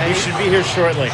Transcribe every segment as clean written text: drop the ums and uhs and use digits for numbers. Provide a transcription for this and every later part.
He should be here shortly.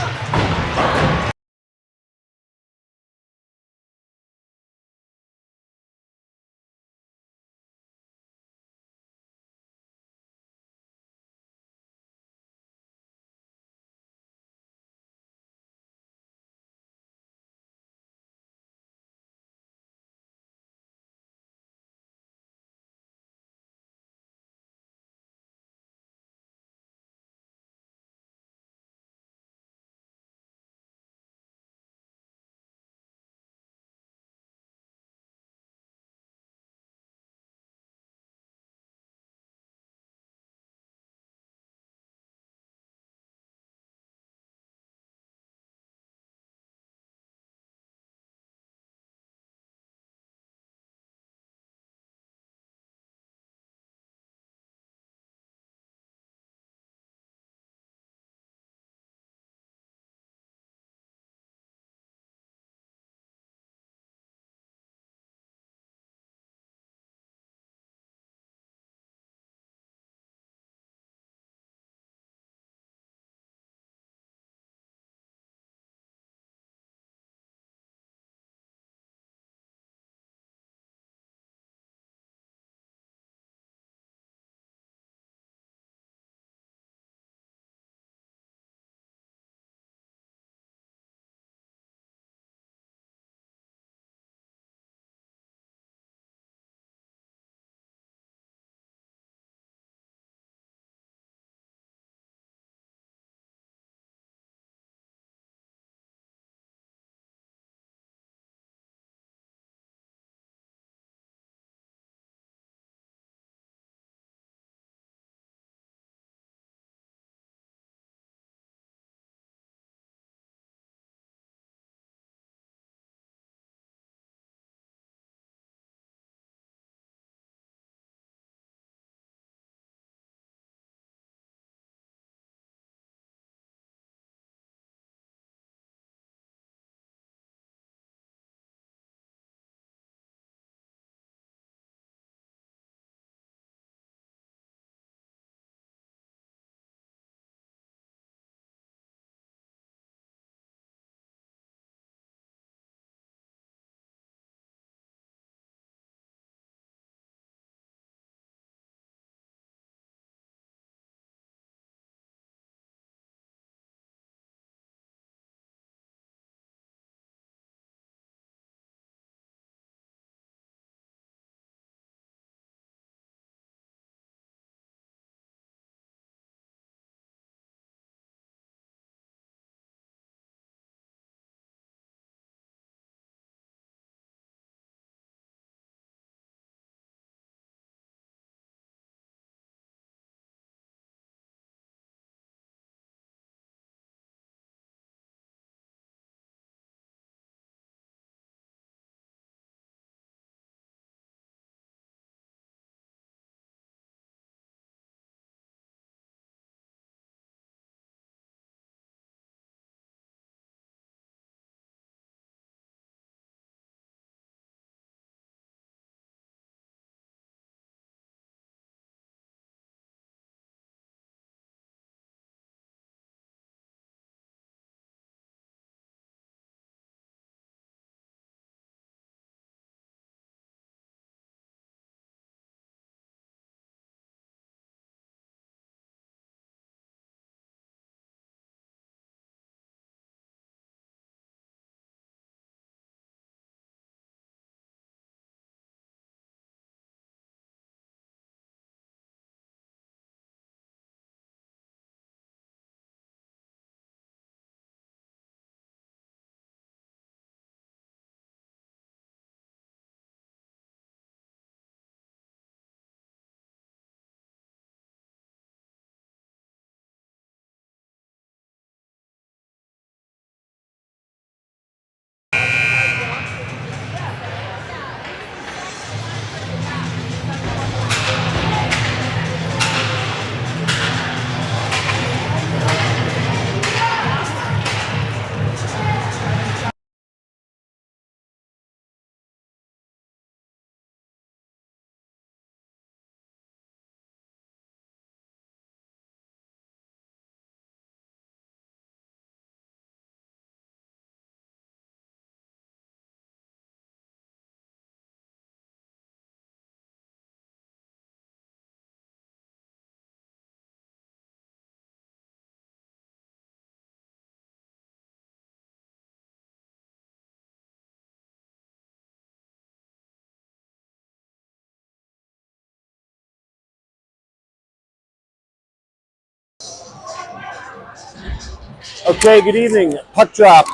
Okay, good evening. Puck drop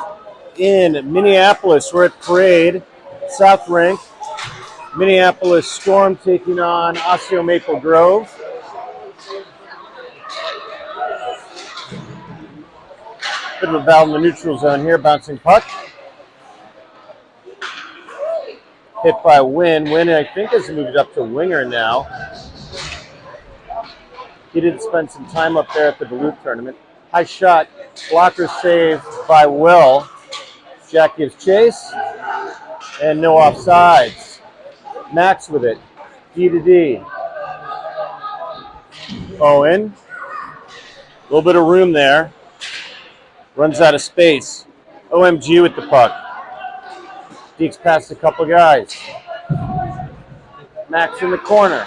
in Minneapolis. We're at Parade, South Rink. Minneapolis Storm taking on Osseo Maple Grove. Bit of a battle in the neutral zone here, bouncing puck. Hit by Wynn. Wynn, I think, has moved up to winger now. He did spend some time up there at the Duluth tournament. High shot, blocker save by Will. Jack gives chase, and no offsides. Max with it, D to D. Owen, a little bit of room there. Runs out of space. OMG with the puck. Deeks past a couple guys. Max in the corner.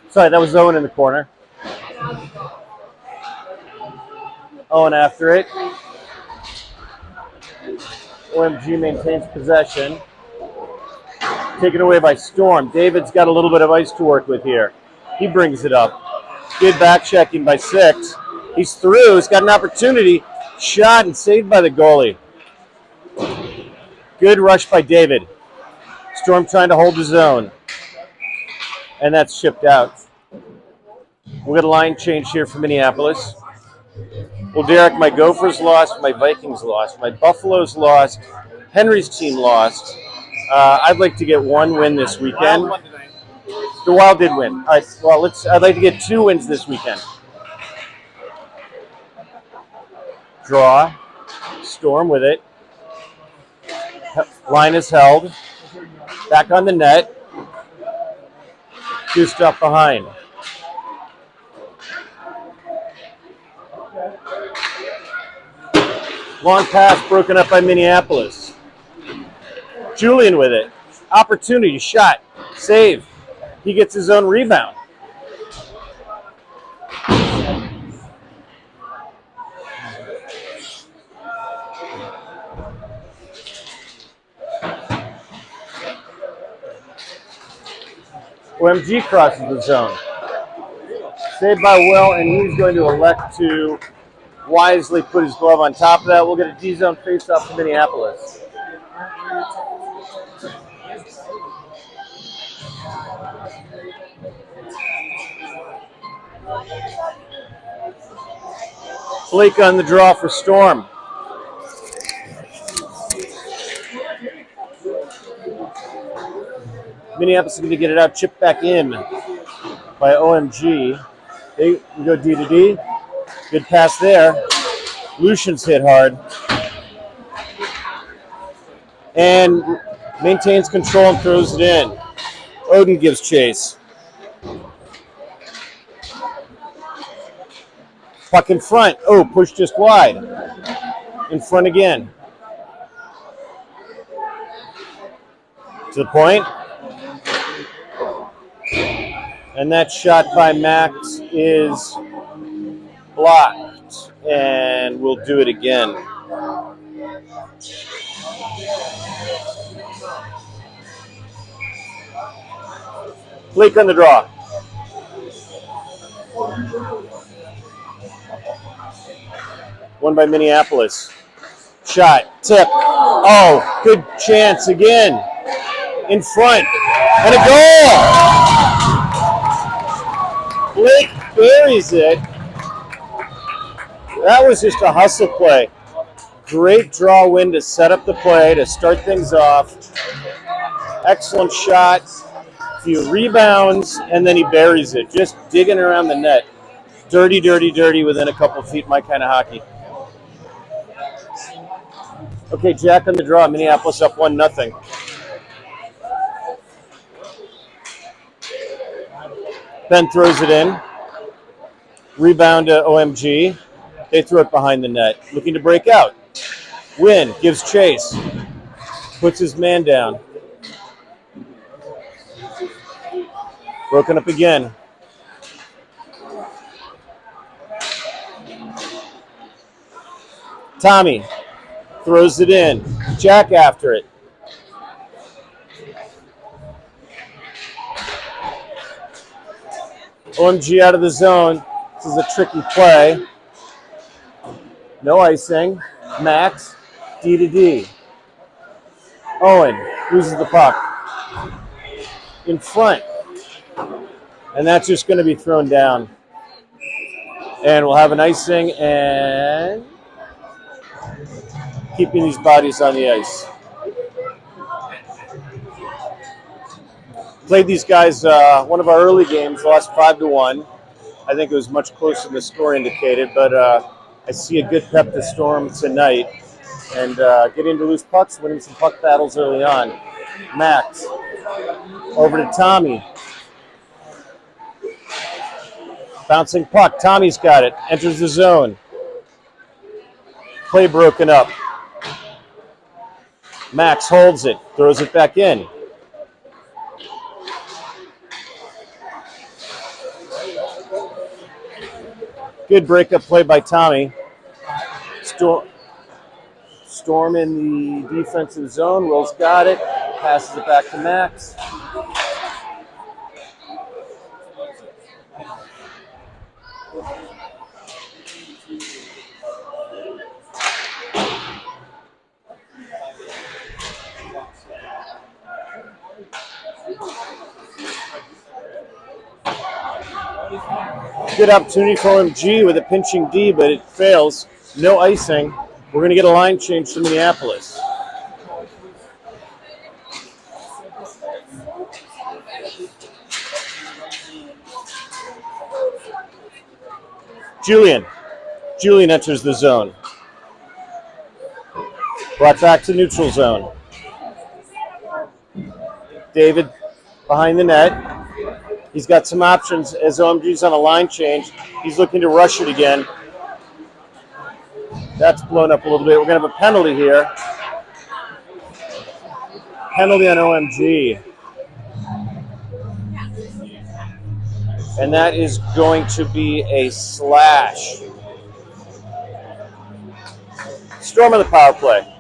Sorry, that was Owen in the corner. Owen after it. OMG maintains possession. Taken away by Storm. David's got a little bit of ice to work with here. He brings it up. Good back checking by 6. He's through. He's got an opportunity. Shot and saved by the goalie. Good rush by David. Storm trying to hold the zone. And that's shipped out. We'll get a line change here for Minneapolis. Well, Derek, my Gophers lost. My Vikings lost. My Buffaloes lost. Henry's team lost. I'd like to get one win this weekend. The Wild did win. All right, well, I'd like to get 2 wins this weekend. Draw. Storm with it. Line is held. Back on the net. Two stuff behind. Long pass broken up by Minneapolis. Julian with it. Opportunity, shot, save. He gets his own rebound. OMG crosses the zone. Saved by Will, and he's going to elect to wisely put his glove on top of that. We'll get a D-zone face-off to Minneapolis. Blake on the draw for Storm. Minneapolis is going to get it out, chipped back in by OMG. We go D to D. Good pass there. Lucian's hit hard. And maintains control and throws it in. Odin gives chase. Puck in front. Oh, push just wide. In front again. To the point. And that shot by Max is blocked. And we'll do it again. Blake on the draw. One by Minneapolis. Shot, tip. Oh, good chance again. In front. And a goal! Blake buries it. That was just a hustle play. Great draw win to set up the play, to start things off. Excellent shot. A few rebounds, and then he buries it. Just digging around the net. Dirty, dirty, dirty within a couple feet. My kind of hockey. Okay, Jack on the draw. Minneapolis up 1-0. Ben throws it in. Rebound to OMG. They throw it behind the net. Looking to break out. Wynn gives chase. Puts his man down. Broken up again. Tommy throws it in. Jack after it. OMG out of the zone. This is a tricky play. No icing. Max, D to D. Owen loses the puck. In front. And that's just going to be thrown down. And we'll have an icing and keeping these bodies on the ice. Played these guys one of our early games, lost 5-1. I think it was much closer than the score indicated, but I see a good pep to Storm tonight. And getting to loose pucks, winning some puck battles early on. Max, over to Tommy. Bouncing puck, Tommy's got it, enters the zone. Play broken up. Max holds it, throws it back in. Good breakup play by Tommy. Storm in the defensive zone. Will's got it. Passes it back to Max. Good opportunity for OMG with a pinching D, but it fails. No icing. We're going to get a line change to Minneapolis. Julian enters the zone. Brought back to neutral zone. David behind the net. He's got some options as OMG's on a line change. He's looking to rush it again. That's blown up a little bit. We're going to have a penalty here. Penalty on OMG. And that is going to be a slash. Storm on the power play.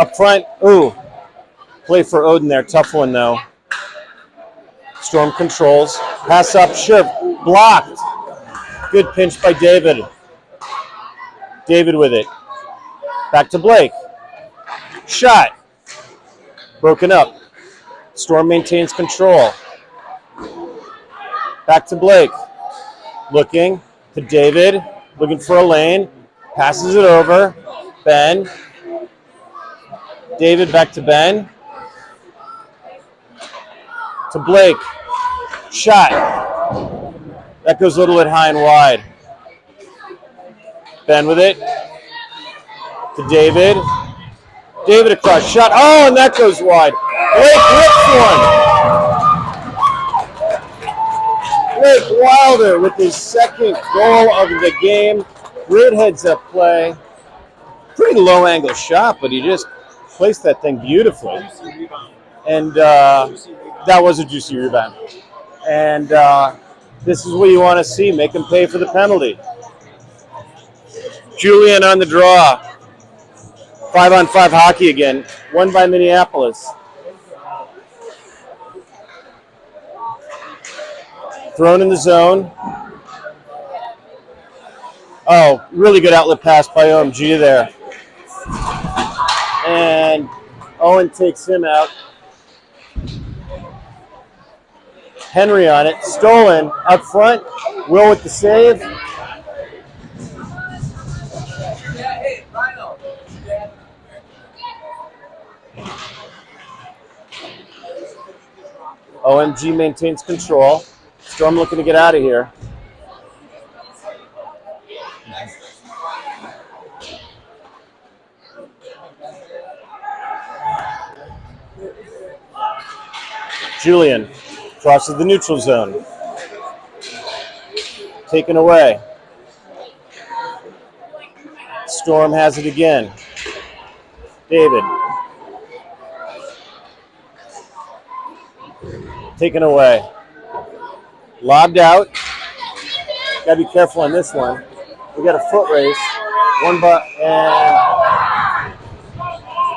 Up front, ooh. Play for Odin there, tough one though. Storm controls, pass up, shift, blocked. Good pinch by David. David with it. Back to Blake. Shot. Broken up. Storm maintains control. Back to Blake. Looking to David, looking for a lane. Passes it over. Ben. David back to Ben. To Blake. Shot. That goes a little bit high and wide. Ben with it. To David. David across. Shot. Oh, and that goes wide. Blake rips one. Blake Wilder with his second goal of the game. Great heads-up play. Pretty low-angle shot, but he just placed that thing beautifully. And that was a juicy rebound. And this is what you want to see. Make him pay for the penalty. Julian on the draw. 5-on-5 hockey again. Won by Minneapolis. Thrown in the zone. Oh, really good outlet pass by OMG there. And Owen takes him out. Henry on it. Stolen. Up front. Will with the save. OMG maintains control. Storm looking to get out of here. Julian crosses the neutral zone. Taken away. Storm has it again. David. Taken away. Lobbed out. Got to be careful on this one. We got a foot race. And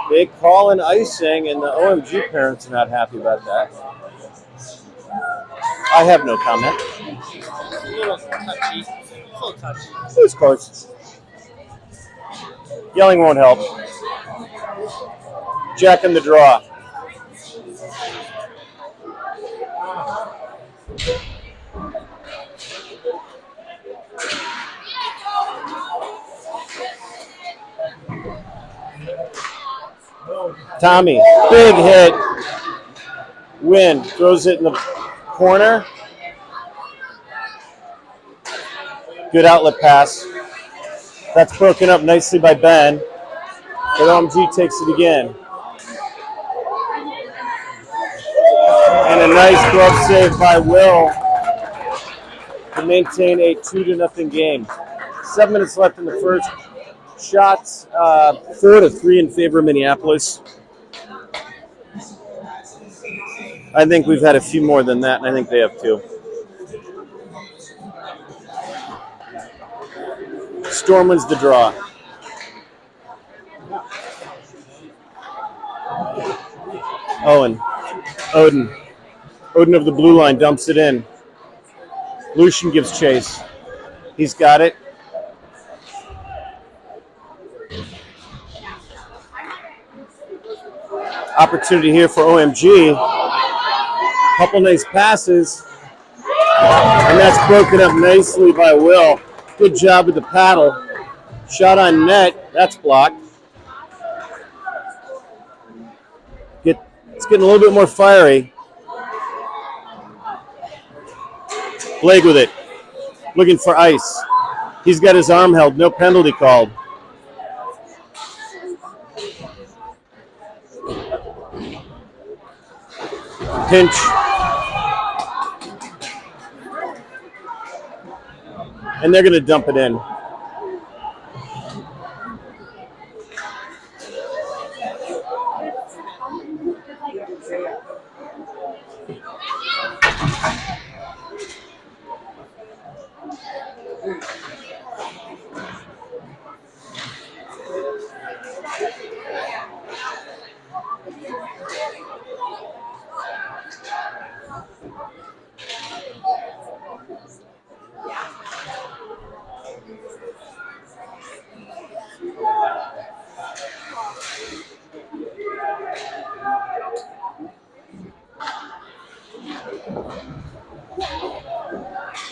they call an icing, and the OMG parents are not happy about that. I have no comment. It's a little touchy. It's a little touchy. It was close. Yelling won't help. Jack in the draw. Tommy, big hit. Win, throws it in the corner. Good outlet pass. That's broken up nicely by Ben. But OMG takes it again. And a nice glove save by Will to maintain a 2-0 game. 7 minutes left in the first. Shots 4-3 in favor of Minneapolis. I think we've had a few more than that, and I think they have too. Storm wins the draw. Odin of the blue line dumps it in. Lucian gives chase. He's got it. Opportunity here for OMG. Couple nice passes. And that's broken up nicely by Will. Good job with the paddle. Shot on net. That's blocked. It's getting a little bit more fiery. Blake with it. Looking for ice. He's got his arm held. No penalty called. Pinch. And they're going to dump it in.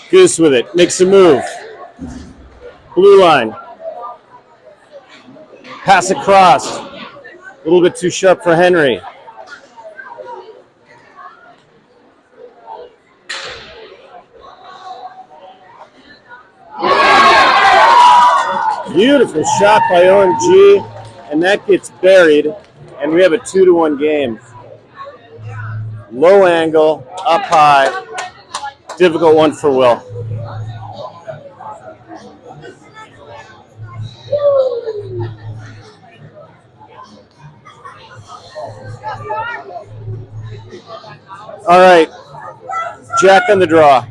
Goose with it. Makes a move. Blue line. Pass across. A little bit too sharp for Henry. Beautiful shot by OMG, and that gets buried, and we have a 2-1 game. Low angle, up high, difficult one for Will. All right, Jack on the draw.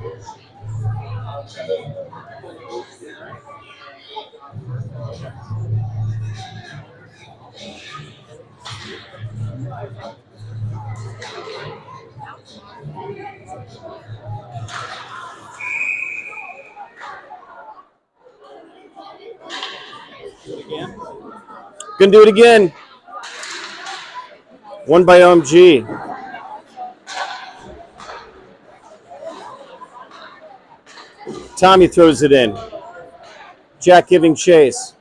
Gonna do it again. One by OMG. Tommy throws it in. Jack giving chase.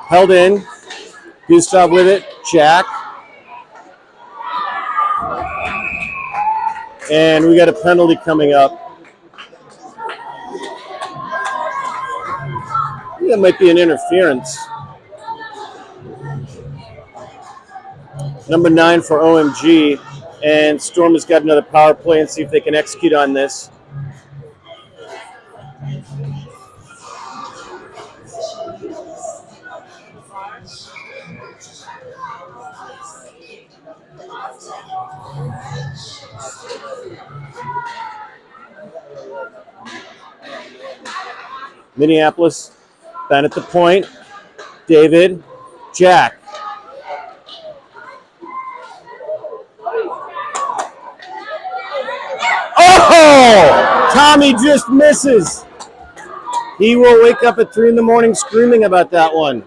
Held in. Gustav with it. Jack. And we got a penalty coming up. That might be an interference. Number 9 for OMG. And Storm has got another power play and see if they can execute on this. Minneapolis, Ben at the point. David, Jack. Oh! Tommy just misses. He will wake up at 3 in the morning screaming about that one.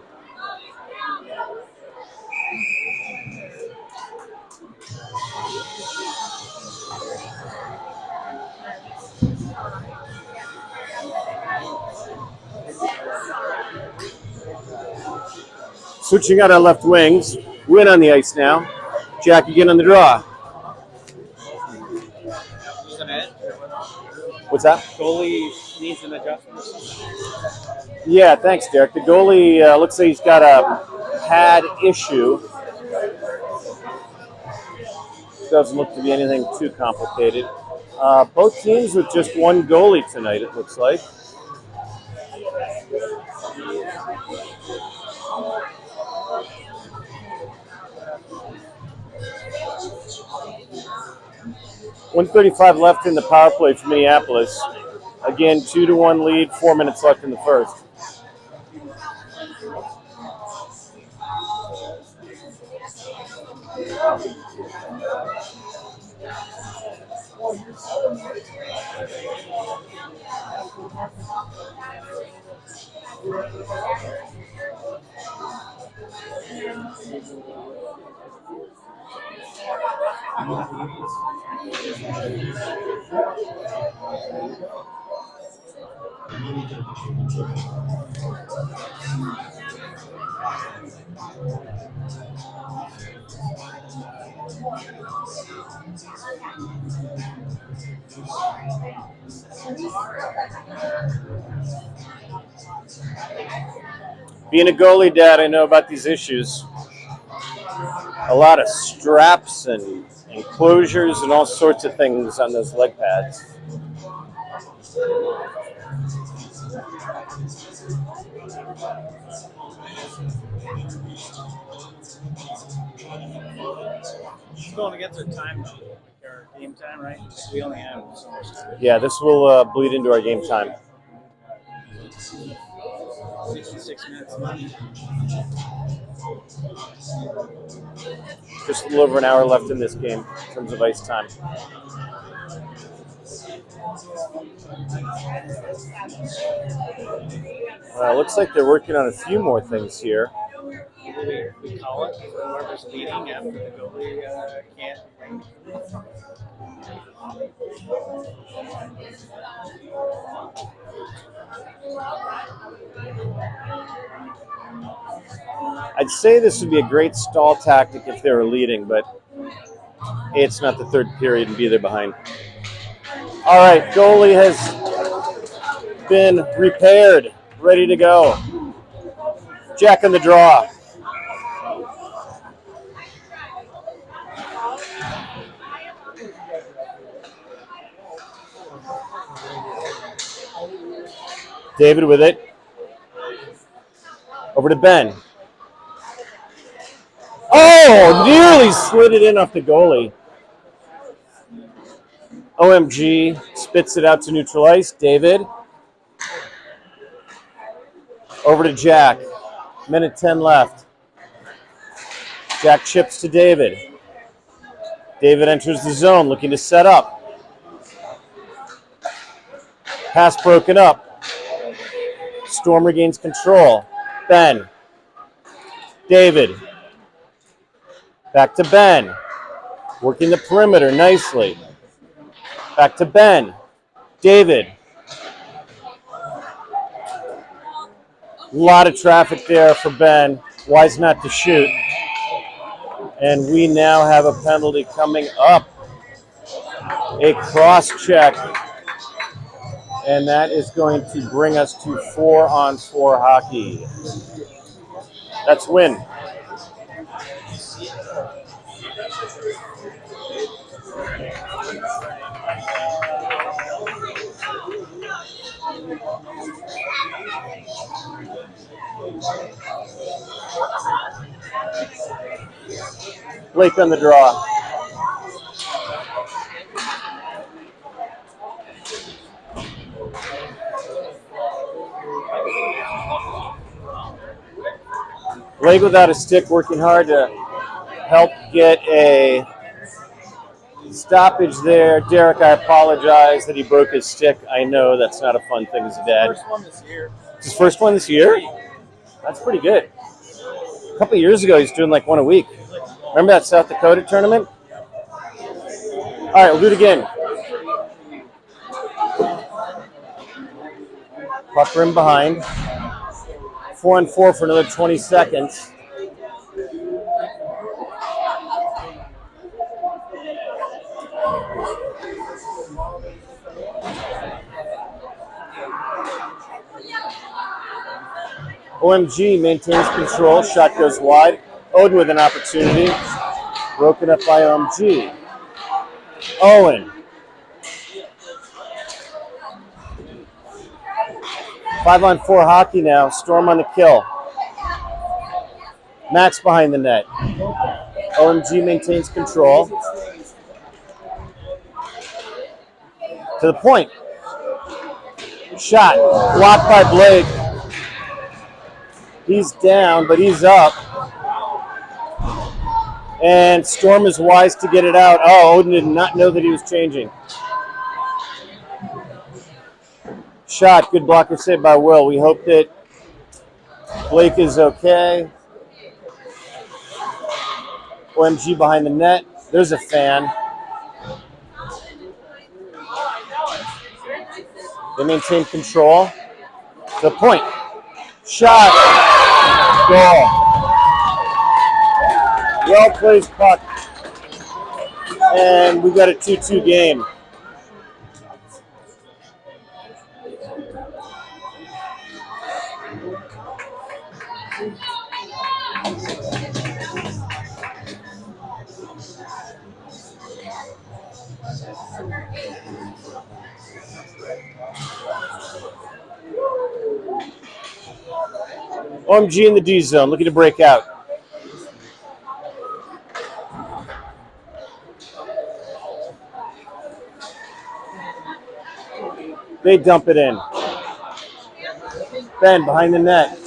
Switching out our left wings. Win on the ice now. Jack again on the draw. What's that? Goalie needs an adjustment. Yeah, thanks, Derek. The goalie looks like he's got a pad issue. Doesn't look to be anything too complicated. Both teams with just one goalie tonight, it looks like. .135 left in the power play for Minneapolis. Again, 2-1 lead, 4 minutes left in the first. Being a goalie, Dad, I know about these issues. A lot of straps and enclosures and all sorts of things on those leg pads. It's going against our time, though. Our game time, right? We only have so much time. Yeah, this will bleed into our game time. 66 minutes left. Just a little over an hour left in this game in terms of ice time. Looks like they're working on a few more things here. We call it for whoever's leading after the goalie can't. I'd say this would be a great stall tactic if they were leading, but A, it's not the third period, and B, they're behind. All right, goalie has been repaired, ready to go. Jack on the draw. David with it. Over to Ben. Oh, nearly slid it in off the goalie. OMG spits it out to neutral ice. David. Over to Jack. Minute 10 left. Jack chips to David. David enters the zone, looking to set up. Pass broken up. Storm regains control. Ben. David. Back to Ben. Working the perimeter nicely. Back to Ben. David. A lot of traffic there for Ben. Wise not to shoot. And we now have a penalty coming up. A cross-check. And that is going to bring us to 4-on-4 hockey. That's win. Blake on the draw. Blake without a stick, working hard to help get a stoppage there. Derek, I apologize that he broke his stick. I know that's not a fun thing as a dad. First one this year. It's his first one this year? That's pretty good. A couple of years ago, he's doing like one a week. Remember that South Dakota tournament? All right, we'll do it again. Puck rim behind. 4-on-4 for another 20 seconds. OMG maintains control. Shot goes wide. Oden with an opportunity. Broken up by OMG. Owen. 5-on-4 hockey now. Storm on the kill. Max behind the net. OMG maintains control. To the point. Shot. Blocked by Blake. He's down, but he's up. And Storm is wise to get it out. Oh, Oden did not know that he was changing. Shot. Good blocker saved by Will. We hope that Blake is okay. OMG behind the net. There's a fan. They maintain control. To the point. Shot. Goal. Well placed puck. And we got a 2-2 game. OMG in the D zone, looking to break out. They dump it in. Ben behind the net.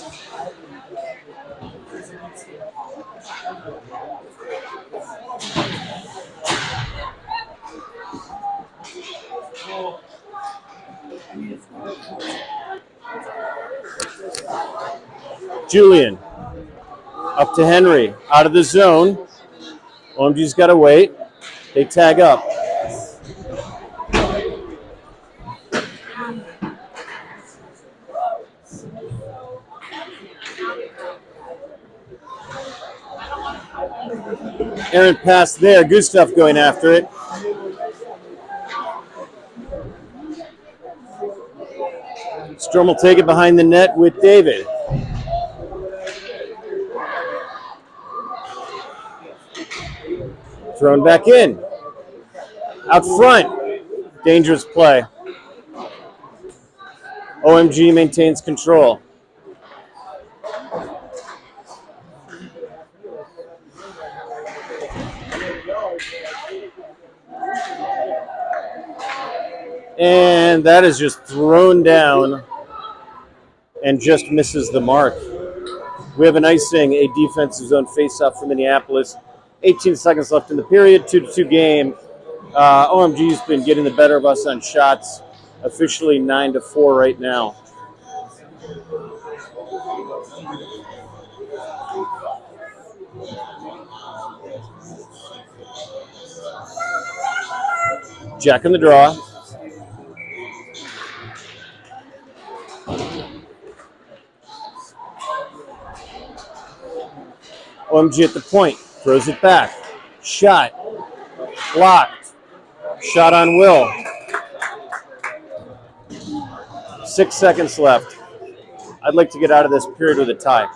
Julian. Up to Henry. Out of the zone. OMG's got to wait. They tag up. Aaron pass there. Gustav going after it. Storm will take it behind the net with David. Thrown back in. Out front. Dangerous play. OMG maintains control. And that is just thrown down and just misses the mark. We have an icing, a defensive zone faceoff for Minneapolis. 18 seconds left in the period, 2-2 game. OMG's been getting the better of us on shots. Officially 9-4 right now. Jack in the draw. OMG at the point. Throws it back. Shot. Blocked. Shot on Will. 6 seconds left. I'd like to get out of this period with a tie.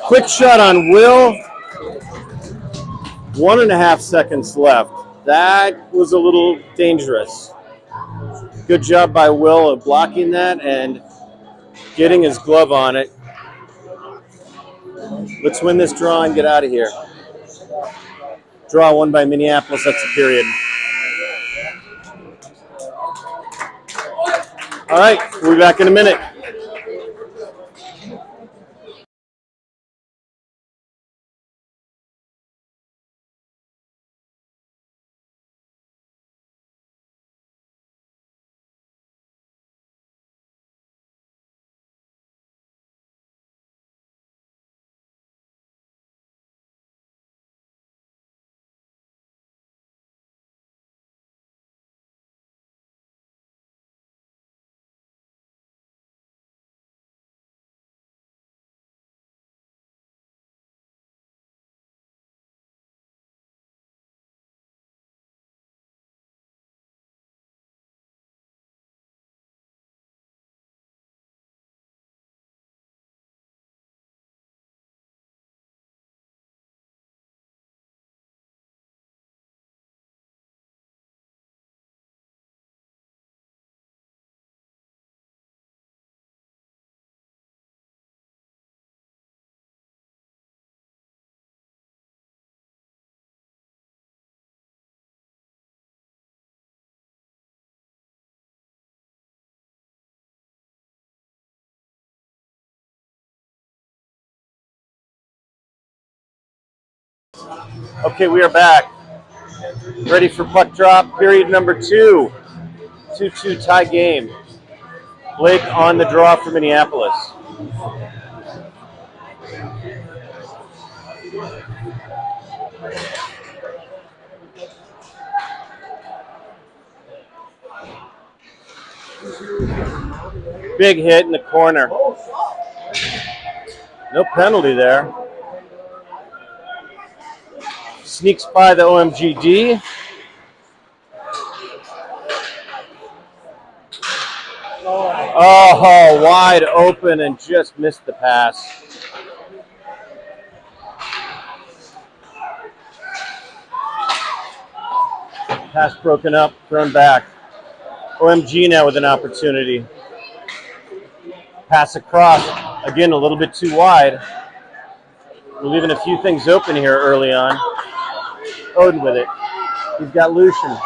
Quick shot on Will. 1.5 seconds left. That was a little dangerous. Good job by Will of blocking that and Getting his glove on it. Let's win this draw and get out of here. Draw won by Minneapolis. That's the period. All right, we'll be back in a minute. Okay, we are back. Ready for puck drop, period number 2. 2-2 tie game. Blake on the draw for Minneapolis. Big hit in the corner. No penalty there. Sneaks by the OMG. Oh, wide open and just missed the pass. Pass broken up, thrown back. OMG now with an opportunity. Pass across, again a little bit too wide. We're leaving a few things open here early on. Odin with it. He's got Lucian.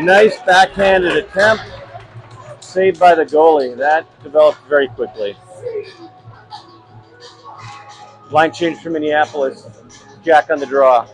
Nice backhanded attempt. Saved by the goalie. That developed very quickly. Line change for Minneapolis. Jack on the draw.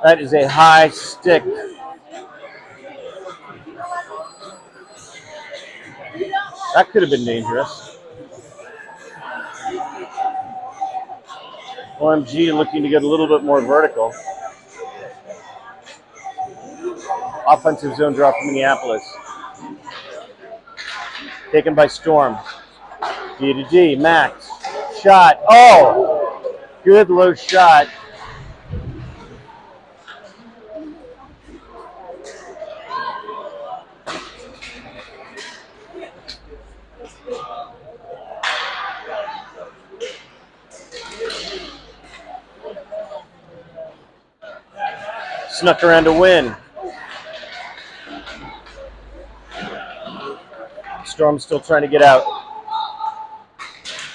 That is a high stick. That could have been dangerous. OMG looking to get a little bit more vertical. Offensive zone draw for Minneapolis. Taken by Storm. D to D, Max. Shot. Oh! Good low shot. Snuck around to win. Storm still trying to get out.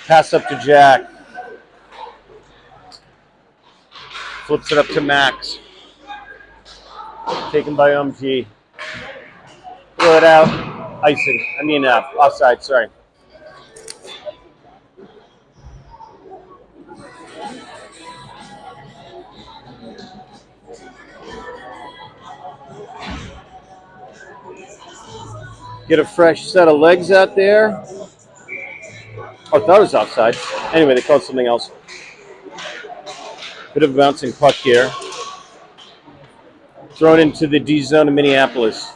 Pass up to Jack. Flips it up to Max. Taken by OMG. Throw it out. Icing. Offside, sorry. Get a fresh set of legs out there. Oh, I thought it was offside. Anyway, they called something else. Bit of a bouncing puck here. Thrown into the D zone of Minneapolis.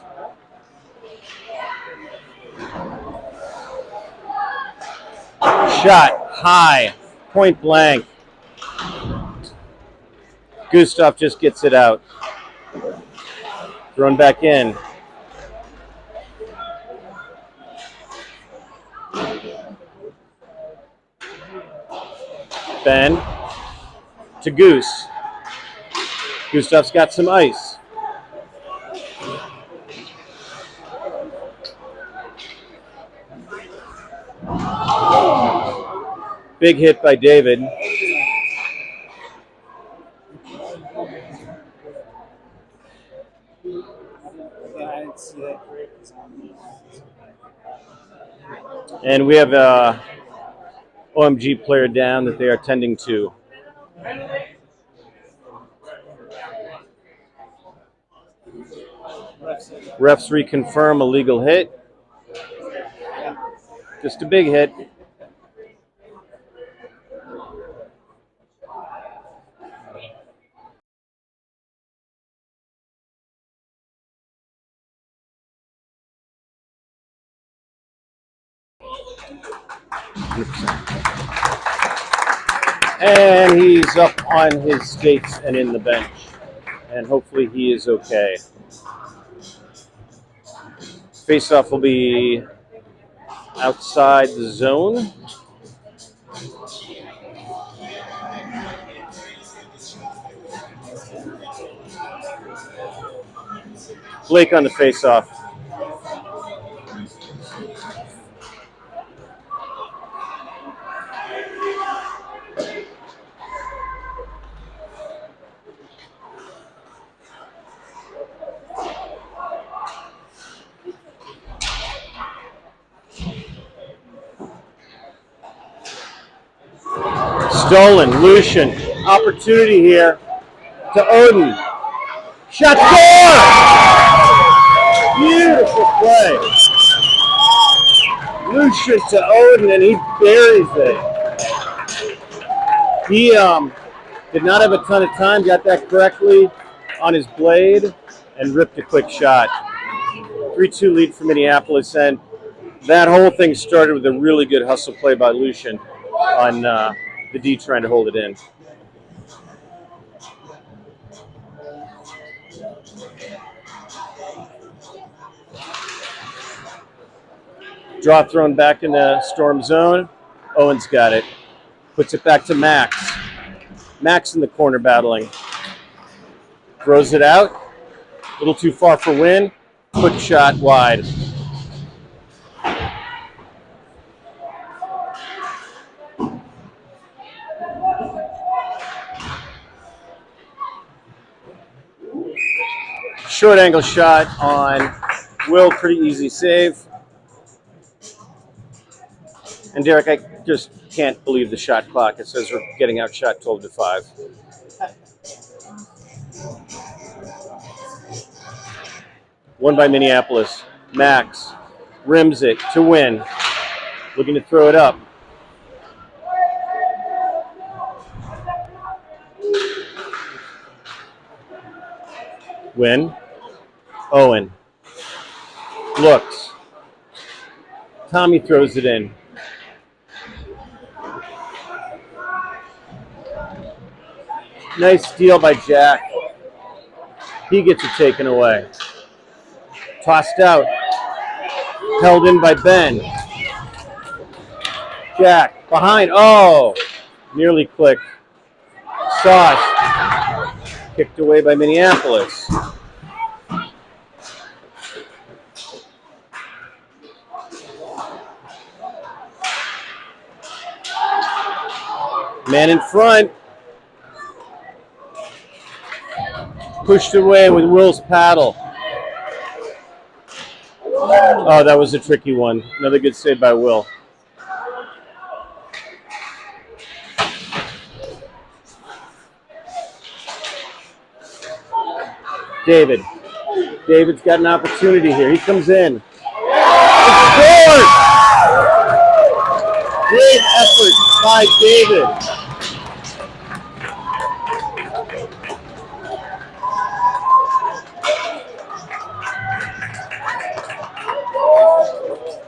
Shot high, point blank. Gustav just gets it out. Thrown back in. Ben to Goose. Gustav's got some ice. Big hit by David. Yeah, I didn't see that. And we have a OMG player down that they are tending to. Refs reconfirm a legal hit. Just a big hit. And he's up on his skates and in the bench. And hopefully he is okay. Face-off will be outside the zone. Blake on the face-off. Stolen. Lucian. Opportunity here to Odin. Shot score! Beautiful play. Lucian to Odin, and he buries it. He did not have a ton of time, got that correctly on his blade, and ripped a quick shot. 3-2 lead for Minneapolis, and that whole thing started with a really good hustle play by Lucian on the D trying to hold it in. Draw thrown back in the Storm zone. Owen's got it. Puts it back to Max. Max in the corner battling. Throws it out. A little too far for win. Quick shot wide. Short angle shot on Will. Pretty easy save. And Derek, I just can't believe the shot clock. It says we're getting outshot 12-5. Won by Minneapolis. Max rims it to win. Looking to throw it up. Win. Owen. Looks. Tommy throws it in. Nice steal by Jack. He gets it taken away. Tossed out. Held in by Ben. Jack behind. Oh! Nearly clicked. Sauce. Kicked away by Minneapolis. Man in front. Pushed away with Will's paddle. Oh, that was a tricky one. Another good save by Will. David. David's got an opportunity here. He comes in. He scores! Great effort by David.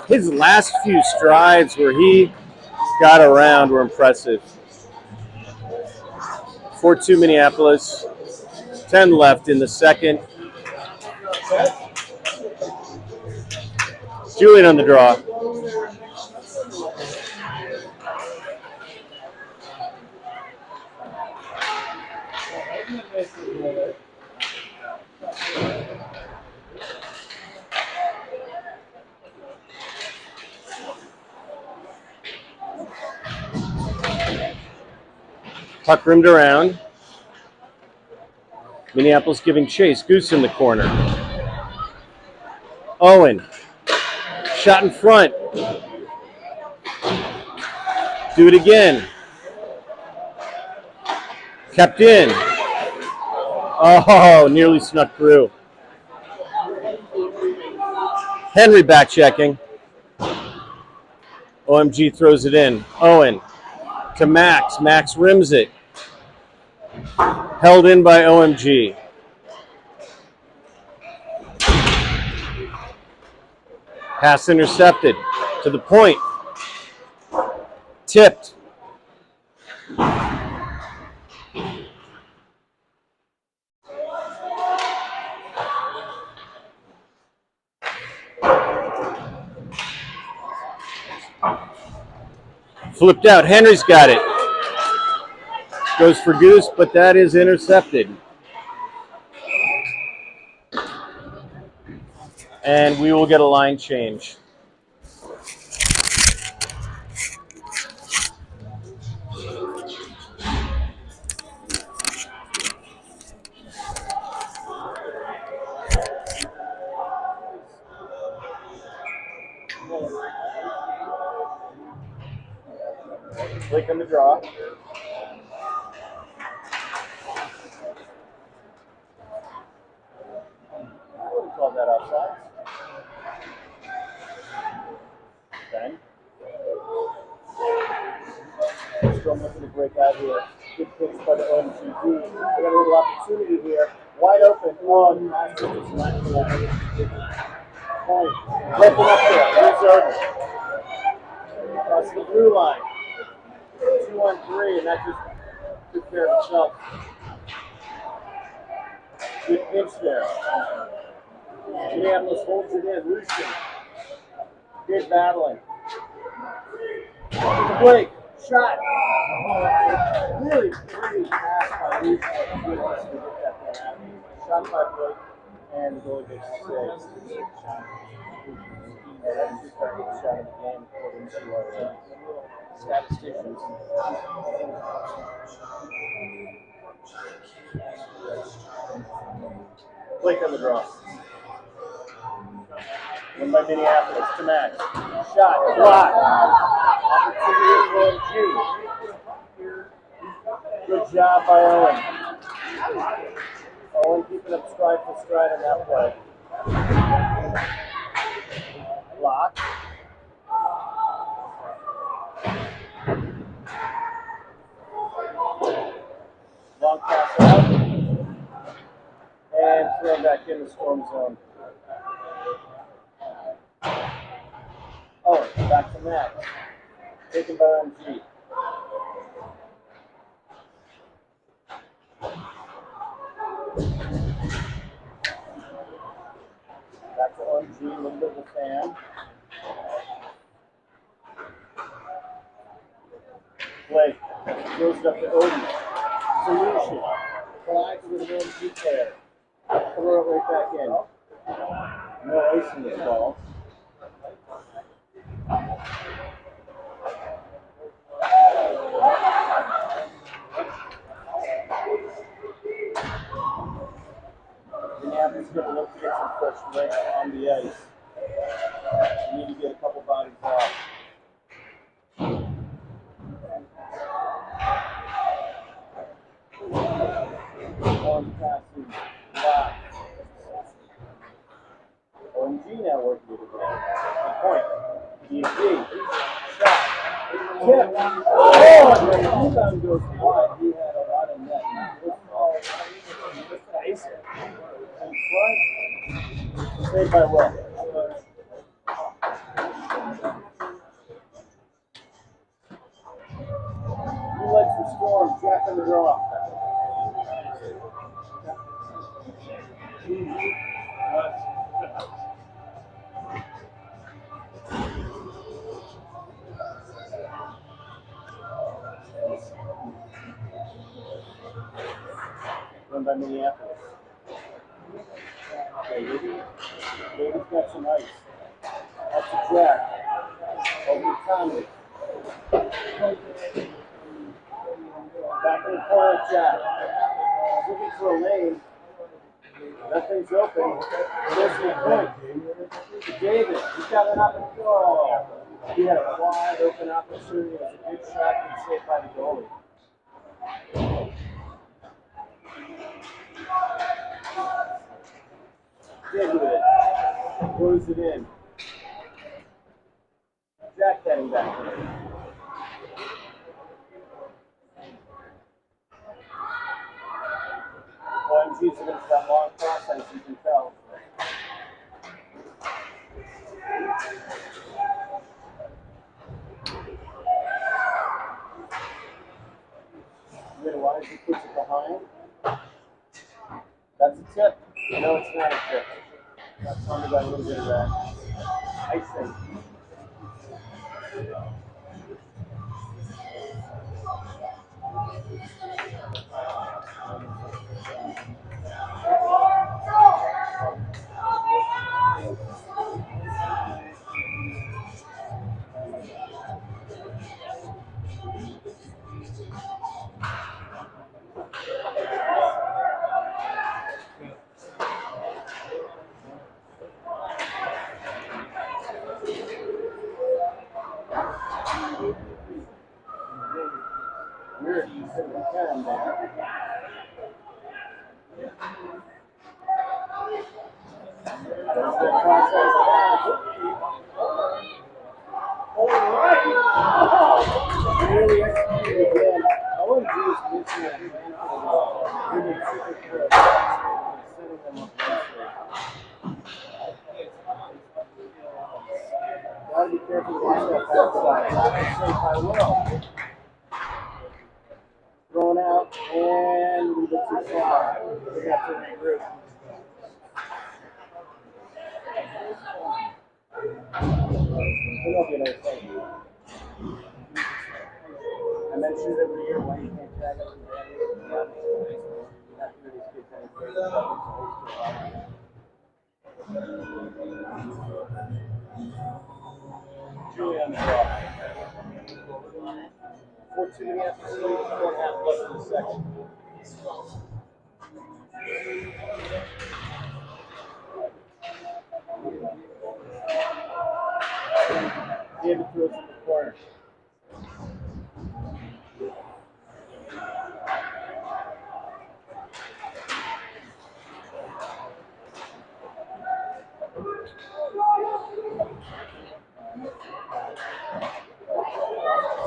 His last few strides where he got around were impressive. 4-2 Minneapolis. 10 left in the second. Julian on the draw. Puck rimmed around. Minneapolis giving chase. Goose in the corner. Owen. Shot in front. Do it again. Kept in. Oh, nearly snuck through. Henry back checking. OMG throws it in. Owen to Max. Max rims it. Held in by OMG. Pass intercepted. To the point. Tipped. Flipped out. Henry's got it. Goes for Goose, but that is intercepted. And we will get a line change. Blake on the draw. I would have called that offside. Ben. Strom looking to break out here. Good pitch by the OMG. We got a little opportunity here. Wide open. Oh, nice. Just not for that. Point. Breaking up there. Reserve. Across the blue line. 2-on-3, and that just took care of itself. Good pitch there. Minneapolis holds it in. Lucian. Good battling. Blake. Shot. Really pretty pass by Lucian. To get that thing out. Shot by Blake, and the goalie gets saved. That's just our first shot of the game according to our statisticians. Blake on the draw. Win by Minneapolis to Max. Shot, block. Opportunity for OMG. Good job by Owen. Owen keeping up stride for stride on that play. Block. Long pass out. And throw back in the storm zone. Oh, back to Max. Taken by OMG. Back to OMG, a little bit of a fan. Blake throws it up to Odie. Solution. Collides with an OMG player. Throw it right back in. No ice in this ball. Minneapolis is going to look to get some fresh legs on the ice. We need to get a couple bodies off. One passing block. OMG now working with it again. Good point. DG. Shot. Tip. Oh, and when the rebound goes wide, he had a lot of net. This ball just ice it. In front. Saved by Will. New legs for Storm. Jack on the draw. Run by Minneapolis. Okay, David's got some ice. That's a jack. Over to Tommy. Back in the corner, Jack. Looking for a lane. That thing's open. There's the point. To David. He's got an opportunity. Oh, he had a wide open opportunity. It was a good shot and saved by the goalie. David throws it in. Jack heading back there. OMG's against that long cross ice, you can tell. Why he puts it behind? That's a tip. No, it's not a tip. That's Tommy got a little bit of that icing. Weird, you said the 10 there. There's the process back. Really executed again. OMG is missing a handful of really super good setting them up nicely. Gotta be careful with yourself outside. Not safe by Will. Thrown out and a little bit too far. We got to regroup. It'll be nice thing. I mentioned every year why you can't tag up the band. Not to these kids Julie on the draw. 14 minutes, 4.5 left in the section. David throws in the corner.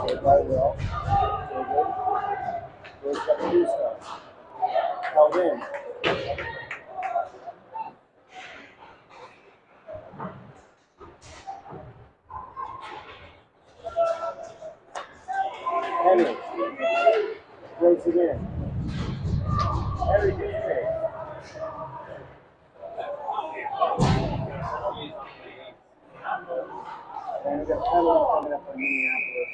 Saved by Will. David. Will's got to do stuff. Held in. Henry throws it in. Henry gets paid. And we got a penalty coming up from Minneapolis.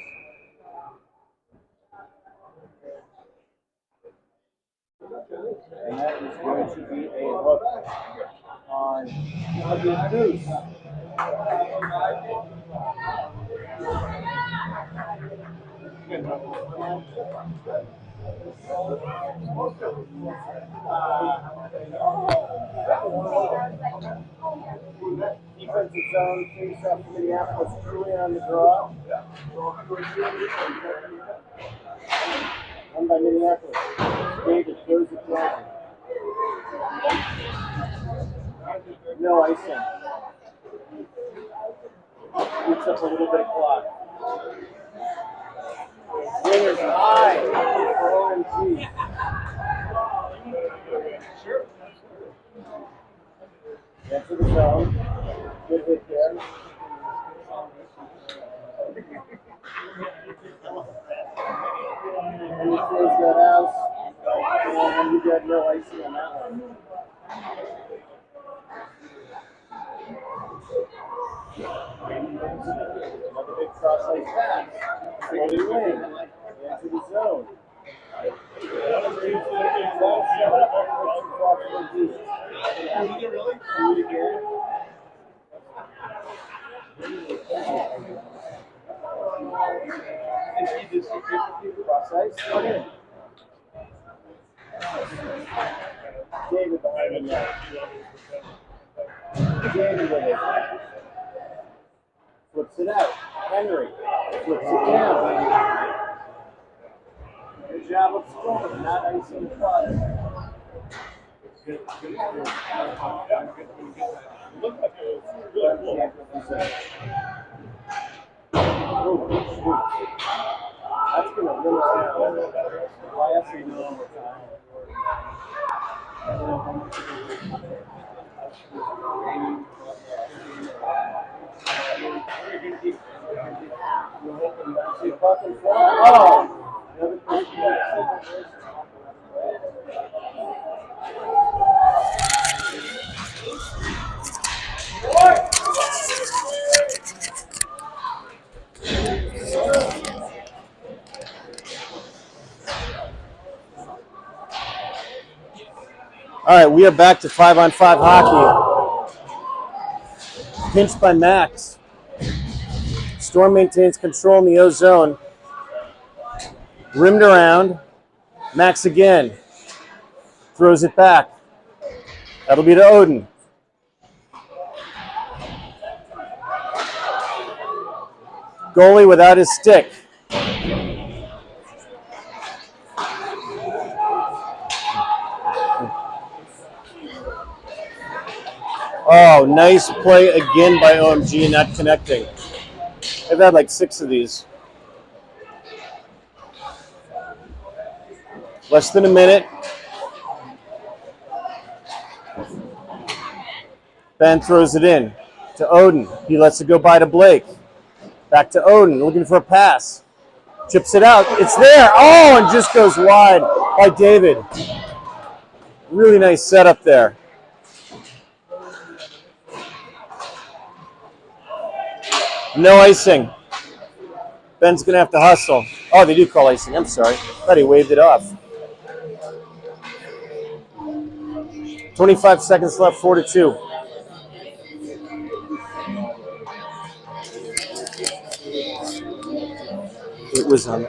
And that is going to be a hook on Ugly Goose. Defensive zone, face off to Minneapolis, truly on the draw. Run by Minneapolis. David throws it down. No icing. Eats up a little bit of clock. Winner's high for OMG. Get to the zone. Good hit there. And he throws that out. And we got no icing on that one. Another big cross ice pass. Slowly wing. Into the zone. That'll set up. David behind the net. David with it. Flips it out. Henry flips it down. Good job of scoring, not icing the puck. That's going to limit that. Why else are you doing All right, we are back to 5-on-5 hockey. Pinched by Max. Storm maintains control in the O zone. Rimmed around. Max again. Throws it back. That'll be to Odin. Goalie without his stick. Oh, nice play again by OMG, not connecting. They've had like 6 of these. Less than a minute. Ben throws it in to Odin. He lets it go by to Blake. Back to Odin, looking for a pass. Chips it out. It's there. Oh, and just goes wide by David. Really nice setup there. No icing. Ben's going to have to hustle. Oh, they do call icing. I'm sorry. Thought he waved it off. 25 seconds left, 4-2. It was on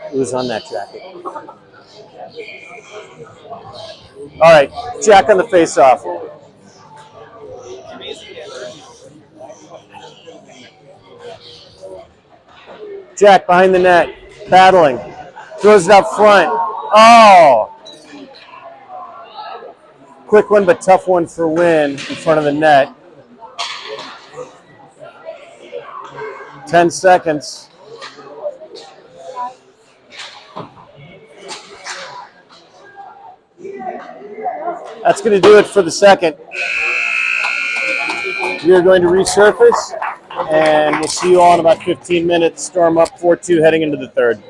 that jacket. All right, Jack on the face-off. Jack behind the net, battling. Throws it up front. Oh! Quick one, but tough one for Win in front of the net. 10 seconds. That's going to do it for the second. We are going to resurface, and we'll see you all in about 15 minutes. Storm up 4-2 heading into the third.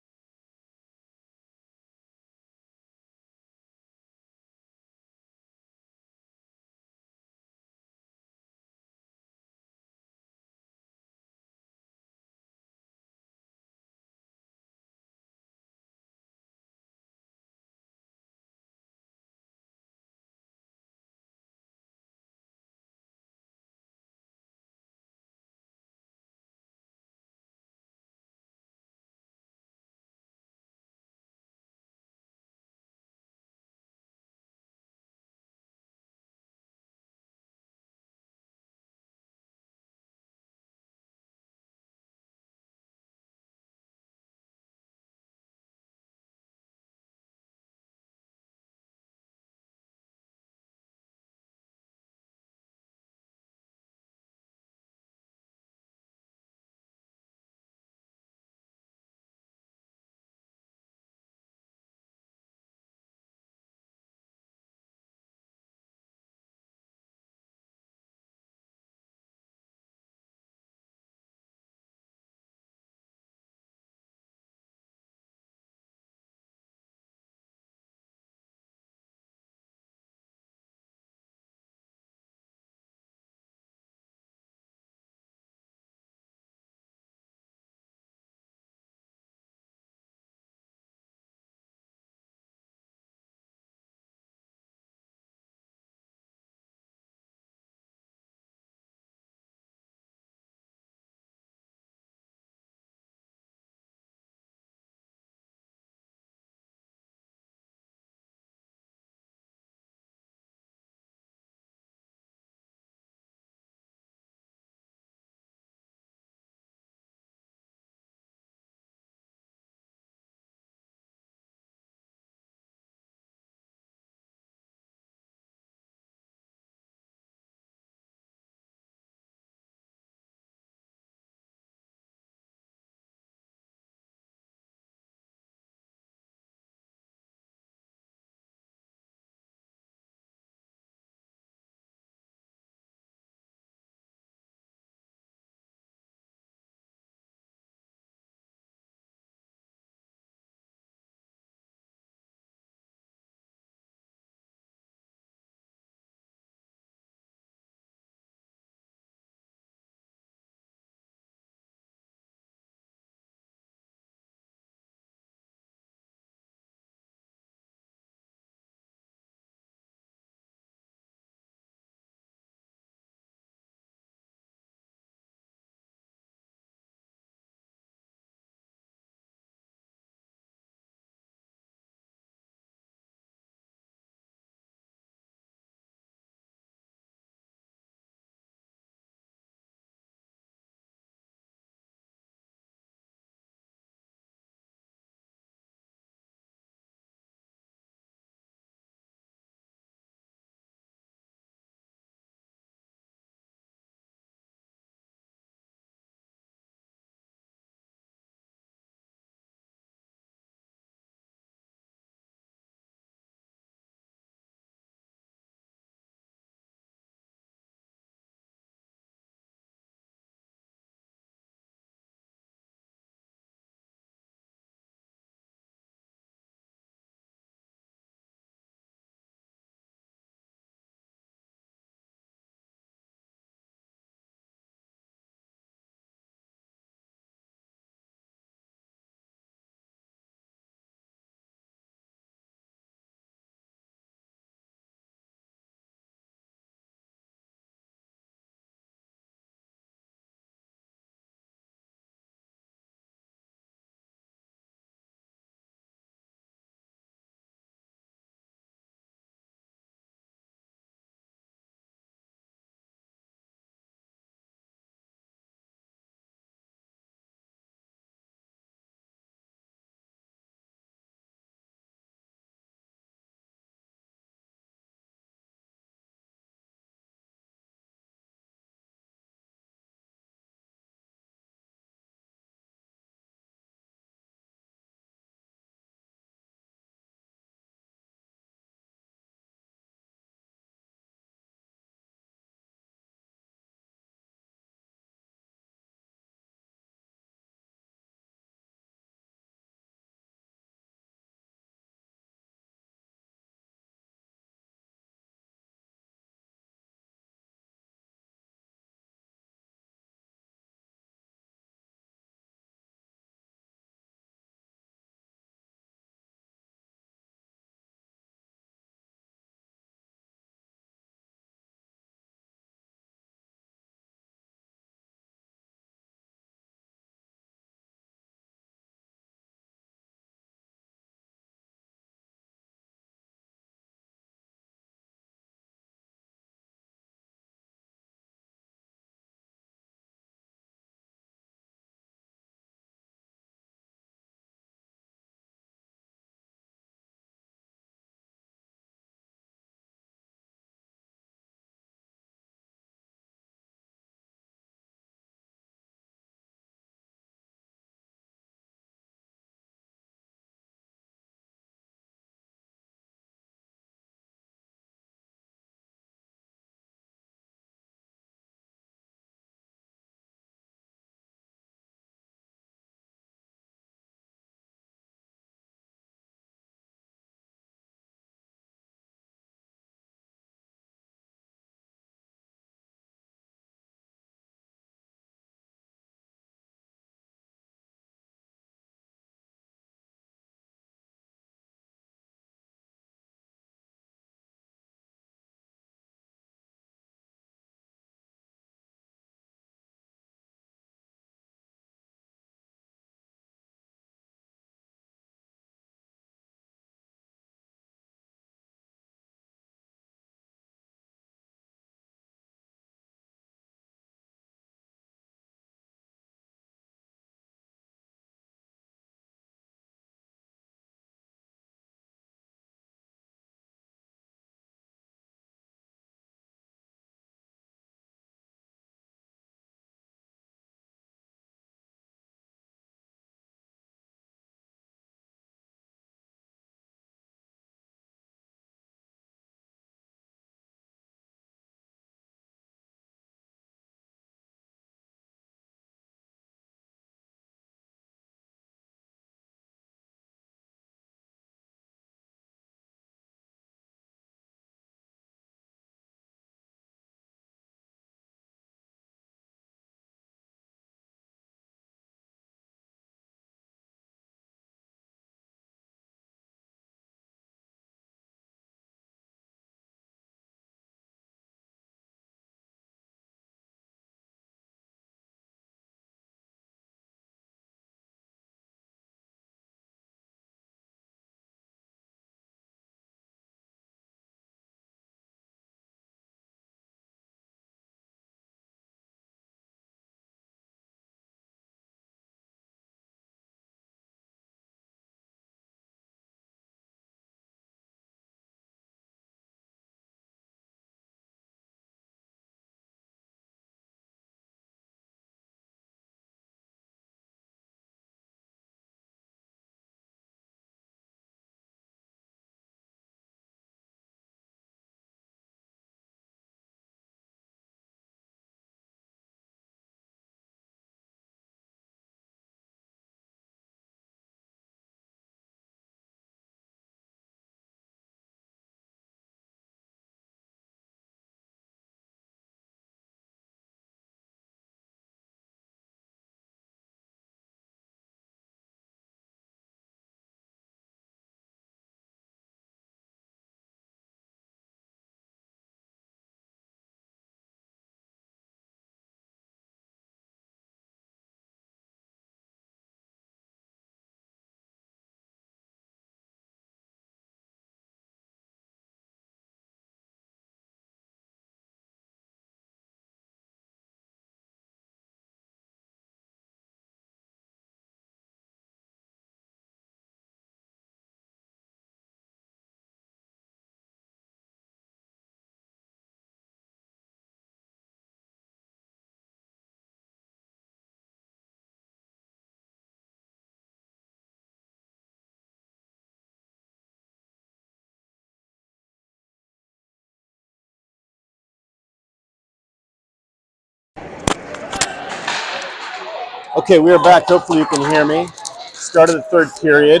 Okay, we are back. Hopefully you can hear me. Start of the third period.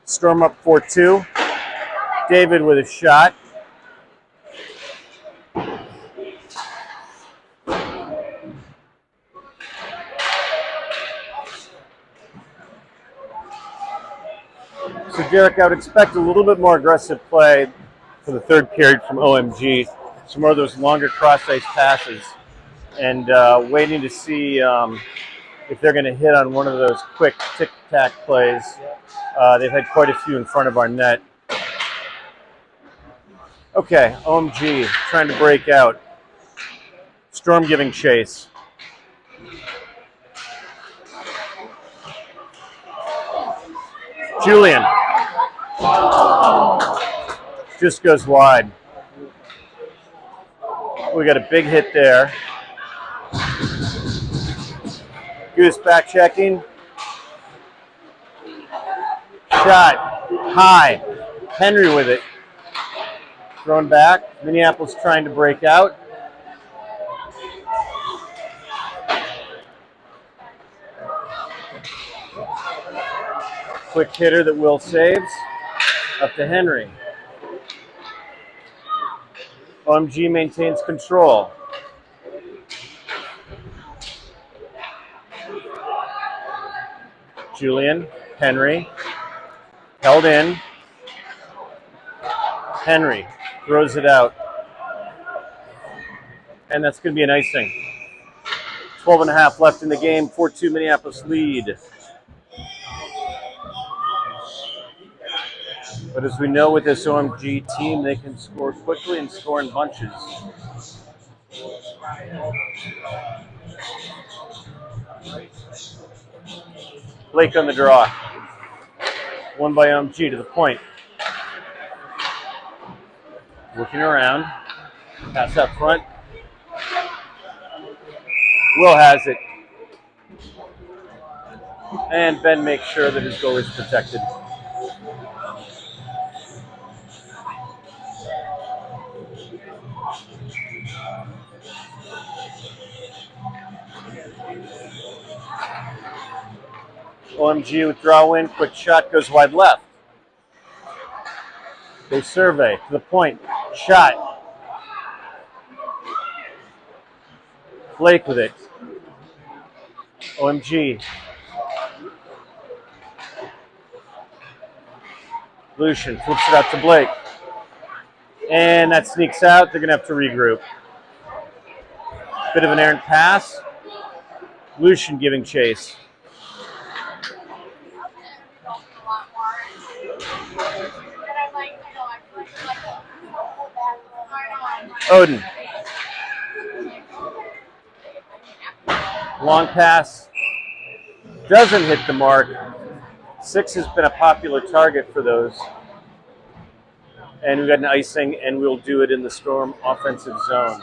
Storm up 4-2. David with a shot. So Derek, I would expect a little bit more aggressive play for the third period from OMG. Some more of those longer cross-ice passes. And waiting to see if they're going to hit on one of those quick tic-tac plays. They've had quite a few in front of our net. Okay, OMG trying to break out. Storm giving chase. Julian just goes wide. We got a big hit there. Goose back checking. Shot high. Henry with it. Thrown back. Minneapolis trying to break out. Quick hitter that Will saves. Up to Henry. OMG maintains control. Julian, Henry, held in. Henry throws it out. And that's going to be an icing. 12.5 left in the game. 4-2 Minneapolis lead. But as we know with this OMG team, they can score quickly and score in bunches. Blake on the draw. One by OMG to the point. Looking around. Pass up front. Will has it. And Ben makes sure that his goal is protected. OMG with draw win. Quick shot goes wide left. They survey to the point. Shot. Blake with it. OMG. Lucian flips it out to Blake. And that sneaks out. They're going to have to regroup. Bit of an errant pass. Lucian giving chase. Odin. Long pass. Doesn't hit the mark. 6 has been a popular target for those. And we've got an icing, and we'll do it in the Storm offensive zone.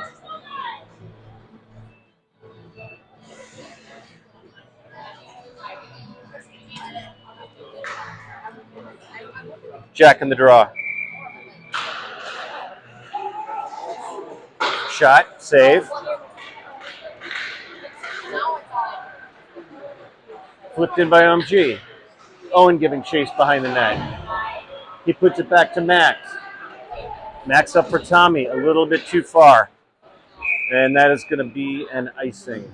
Jack in the draw. Shot, save. Flipped in by OMG. Owen giving chase behind the net. He puts it back to Max. Max up for Tommy, a little bit too far. And that is going to be an icing.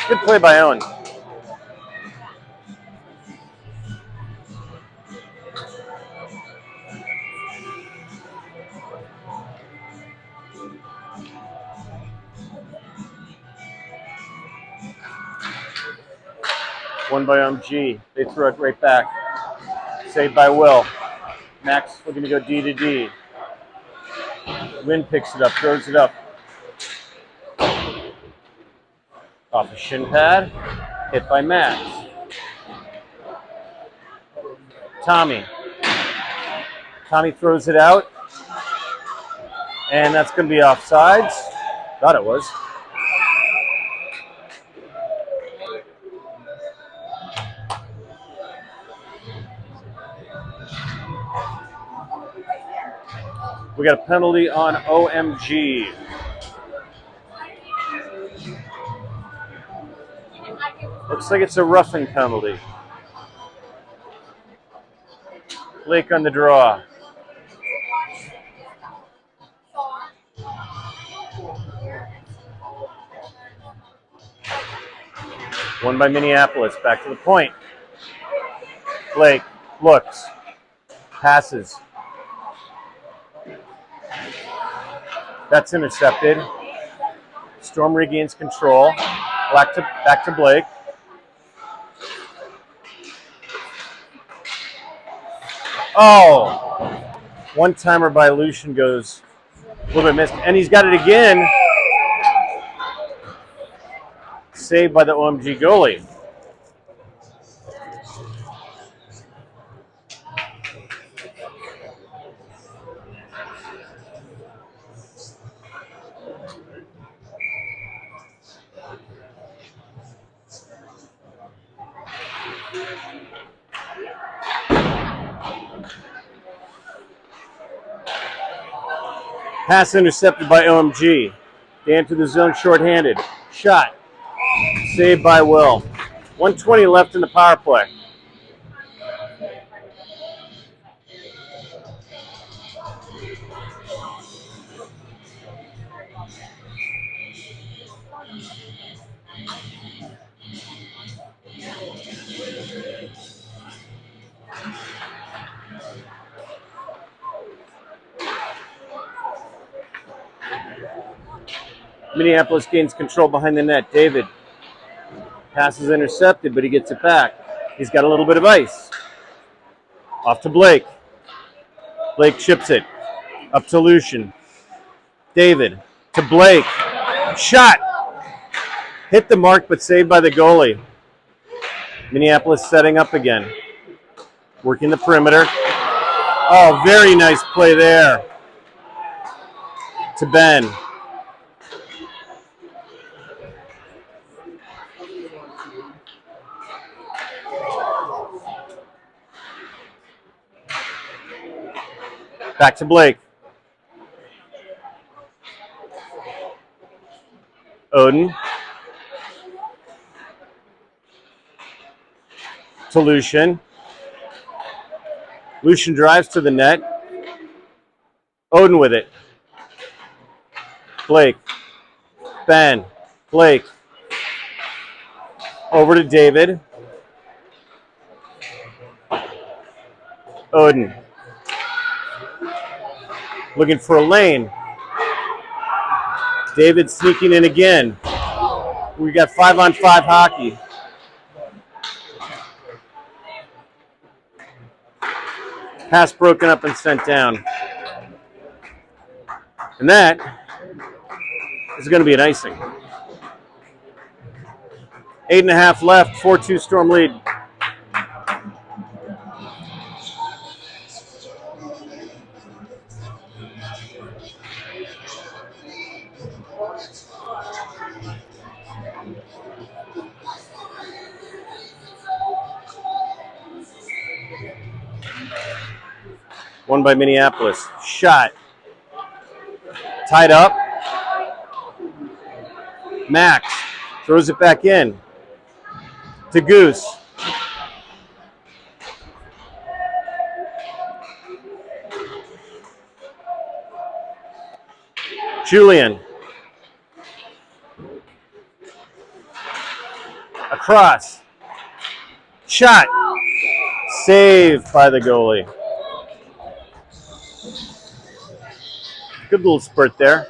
Good play by Owen. One by OMG. They throw it right back. Saved by Will. Max looking to go D to D. Lynn picks it up, throws it up. Off a shin pad. Hit by Max. Tommy. Tommy throws it out. And that's going to be offsides. Thought it was. We got a penalty on OMG. Looks like it's a roughing penalty. Blake on the draw. One by Minneapolis. Back to the point. Blake looks. Passes. That's intercepted. Storm regains control. Back to Blake. Oh! One-timer by Lucian goes a little bit missed. And he's got it again. Saved by the OMG goalie. Pass intercepted by OMG. They enter the zone shorthanded. Shot. Saved by Will. 1:20 left in the power play. Minneapolis gains control behind the net. David. Pass is intercepted, but he gets it back. He's got a little bit of ice. Off to Blake. Blake chips it. Up to Lucian. David. To Blake. Shot. Hit the mark, but saved by the goalie. Minneapolis setting up again. Working the perimeter. Oh, very nice play there. To Ben. Back to Blake. Odin. To Lucian. Lucian drives to the net. Odin with it. Blake. Ben. Blake. Over to David. Odin. Looking for a lane. David sneaking in again. We got 5-on-5 hockey. Pass broken up and sent down. And that is going to be an icing. 8.5 left, 4-2 Storm lead. One by Minneapolis. Shot. Tied up. Max throws it back in to Goose. Julian. Across. Shot. Saved by the goalie. Good little spurt there.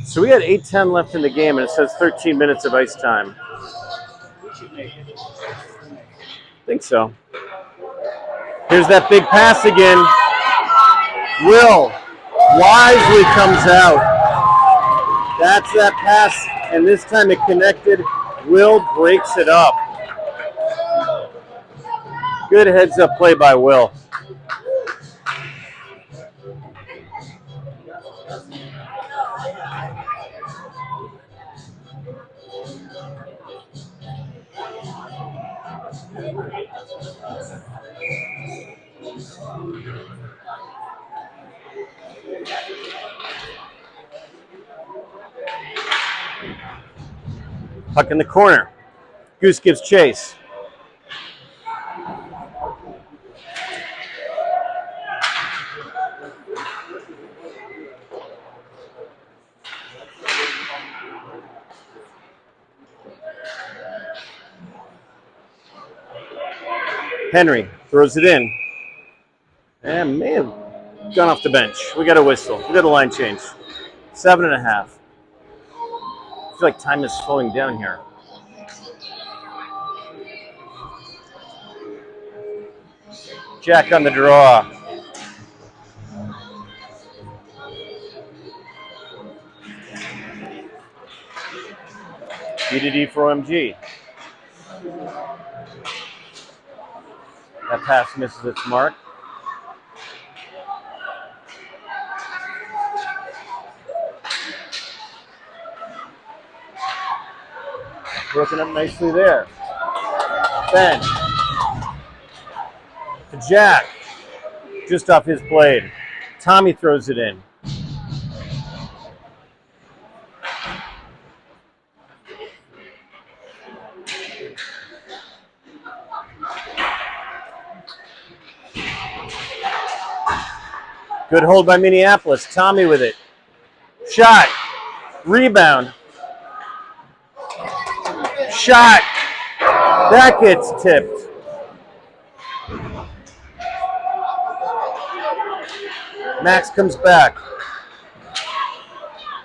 So we had 8:10 left in the game, and it says 13 minutes of ice time. I think so. Here's that big pass again. Will wisely comes out. That's that pass, and this time it connected. Will breaks it up. Good heads-up play by Will. Puck in the corner. Goose gives chase. Henry throws it in. And may have gone off the bench. We got a whistle. We got a line change. 7.5. I feel like time is slowing down here. Jack on the draw. BDD for OMG. That pass misses its mark. Broken up nicely there. Ben. To Jack. Just off his blade. Tommy throws it in. Good hold by Minneapolis. Tommy with it. Shot. Rebound. Shot. That gets tipped. Max comes back.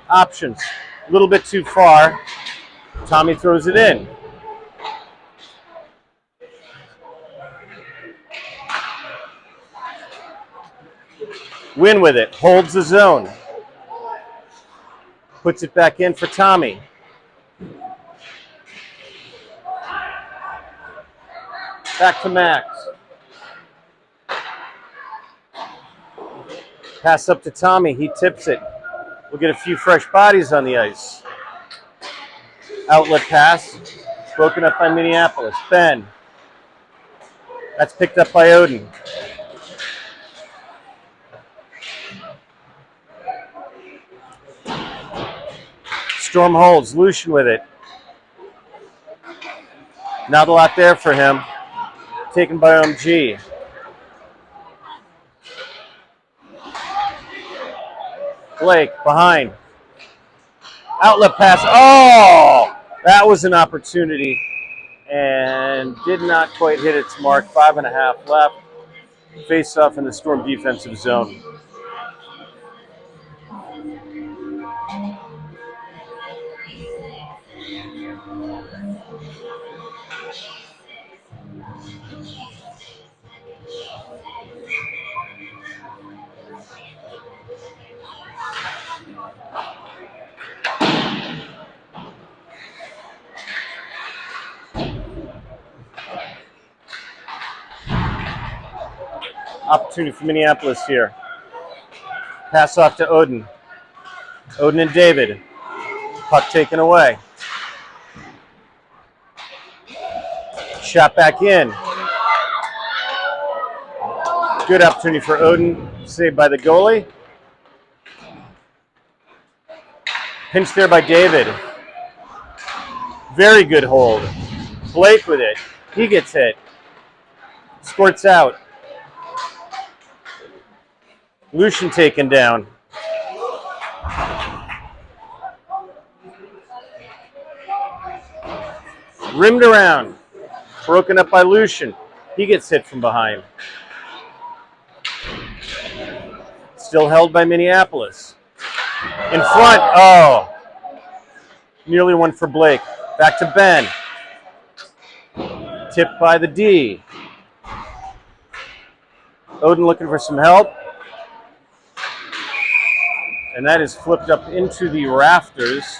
Options. A little bit too far. Tommy throws it in. Win with it. Holds the zone. Puts it back in for Tommy. Back to Max. Pass up to Tommy. He tips it. We'll get a few fresh bodies on the ice. Outlet pass. Broken up by Minneapolis. Ben. That's picked up by Odin. Storm holds. Lucian with it. Not a lot there for him. Taken by OMG. Blake behind. Outlet pass. Oh! That was an opportunity and did not quite hit its mark. 5.5 left. Face off in the Storm defensive zone. Opportunity for Minneapolis here. Pass off to Odin. Odin and David. Puck taken away. Shot back in. Good opportunity for Odin. Saved by the goalie. Pinched there by David. Very good hold. Blake with it. He gets hit. Squirts out. Lucian taken down. Rimmed around. Broken up by Lucian. He gets hit from behind. Still held by Minneapolis. In front. Oh. Nearly one for Blake. Back to Ben. Tipped by the D. Odin looking for some help. And that is flipped up into the rafters.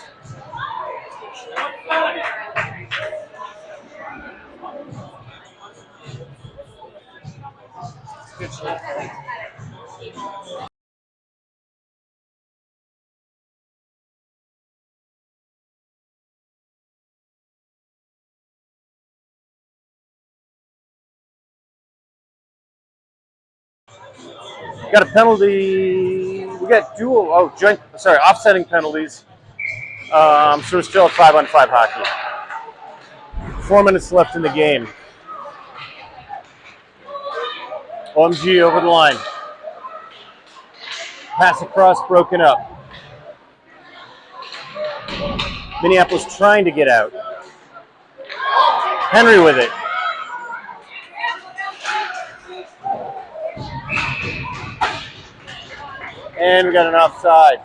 Got a penalty. We got offsetting penalties. So we're still at 5-on-5 hockey. 4 minutes left in the game. OMG over the line. Pass across, broken up. Minneapolis trying to get out. Henry with it. And we got an offside.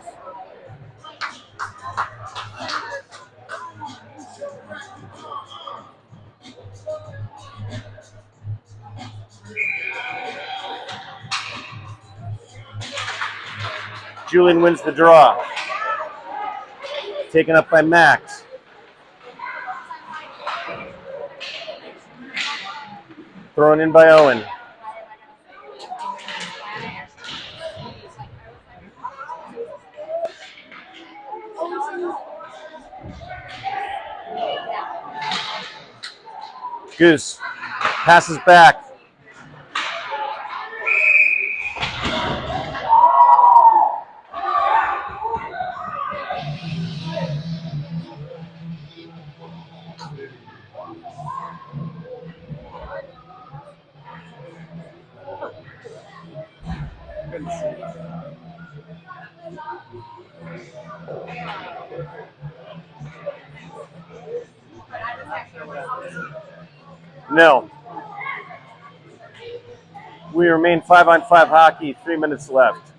Julian wins the draw. Taken up by Max. Thrown in by Owen. Goose passes back. No. We remain 5-on-5 hockey, 3 minutes left.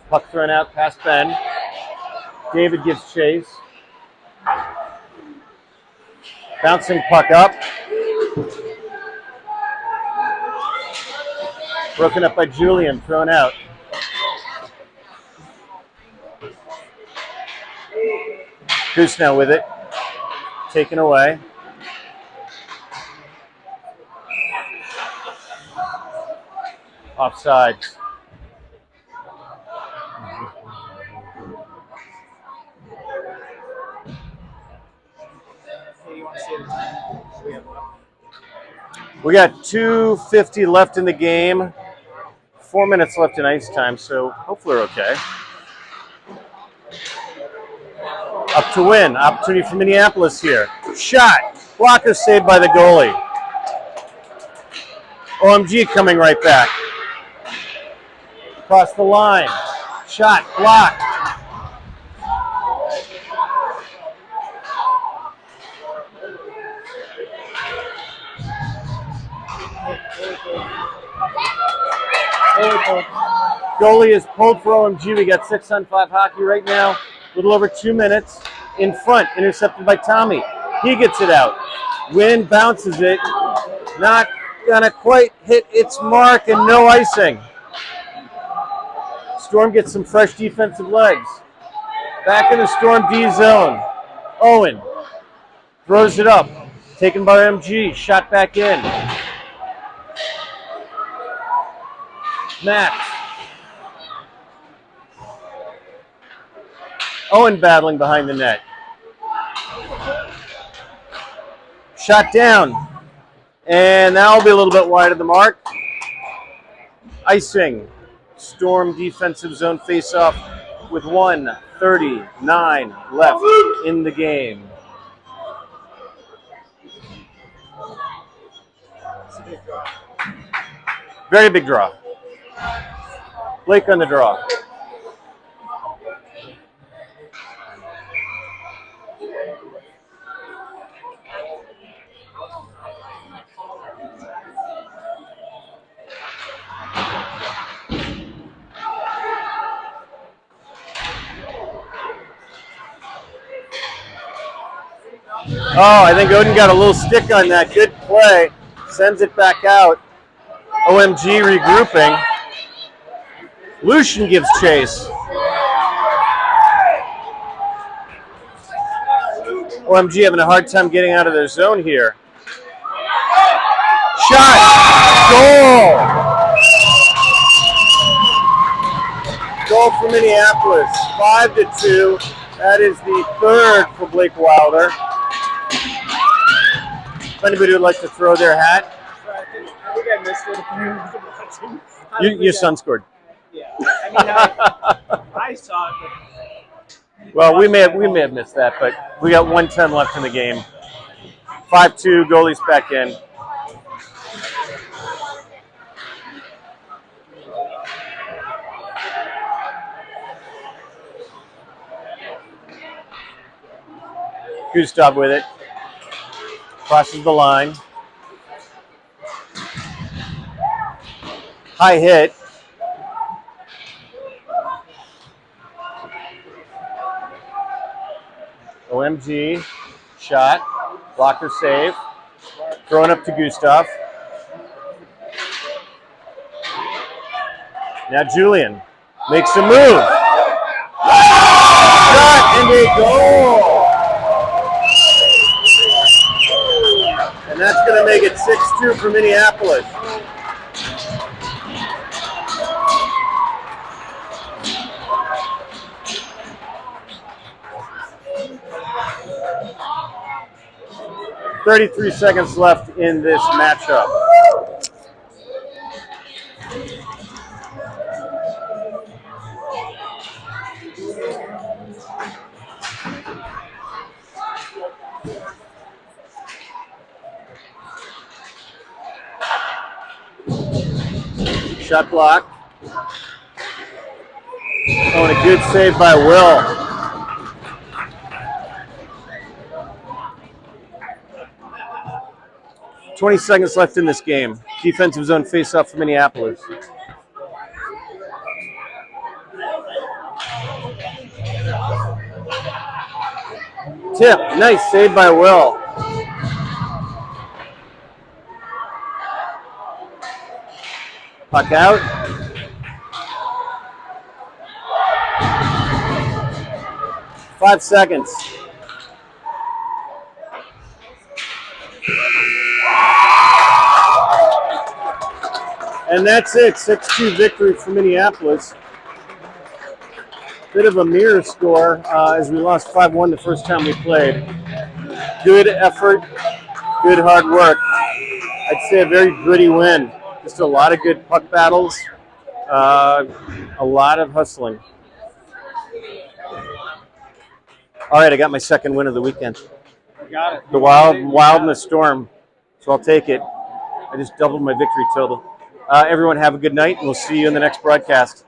Puck thrown out past Ben. David gives chase. Bouncing puck up. Broken up by Julian, thrown out. Goose now with it. Taken away. Offside. We got 2:50 left in the game. 4 minutes left in ice time, so hopefully we're okay. Up to win. Opportunity for Minneapolis here. Shot. Blocker saved by the goalie. OMG coming right back. Across the line. Shot. Blocked. Goalie is pulled for OMG. We got 6-on-5 hockey right now. A little over 2 minutes. In front, intercepted by Tommy. He gets it out. Wind bounces it. Not gonna quite hit its mark and no icing. Storm gets some fresh defensive legs. Back in the Storm D zone. Owen throws it up. Taken by OMG. Shot back in. Max. Owen battling behind the net. Shot down. And that'll be a little bit wide of the mark. Icing. Storm defensive zone face-off with 1:39 left in the game. Very big draw. Blake on the draw. Oh, I think Odin got a little stick on that. Good play. Sends it back out. OMG regrouping. Lucian gives chase. OMG having a hard time getting out of their zone here. Shot. Goal. Goal for Minneapolis. 5-2. That is the third for Blake Wilder. If anybody would like to throw their hat. I think I missed it. Your son scored. Yeah. I mean, I saw it, Well, we may have missed that, but we got 1:10 left in the game. 5-2, goalies back in. Gustav with it. Crosses the line. High hit. OMG. Shot. Blocker save. Throwing up to Gustav. Now Julian makes a move. Shot and a goal. And that's going to make it 6-2 for Minneapolis. .33 seconds left in this matchup. Shot block. Oh, and a good save by Will. .20 seconds left in this game. Defensive zone face-off for Minneapolis. Tip, nice save by Will. Puck out. Five seconds. And that's it. 6-2 victory for Minneapolis. Bit of a mirror score as we lost 5-1 the first time we played. Good effort, good hard work. I'd say a very gritty win. Just a lot of good puck battles, a lot of hustling. All right, I got my second win of the weekend. Got it. The Wild and the Storm. So I'll take it. I just doubled my victory total. Everyone have a good night, and we'll see you in the next broadcast.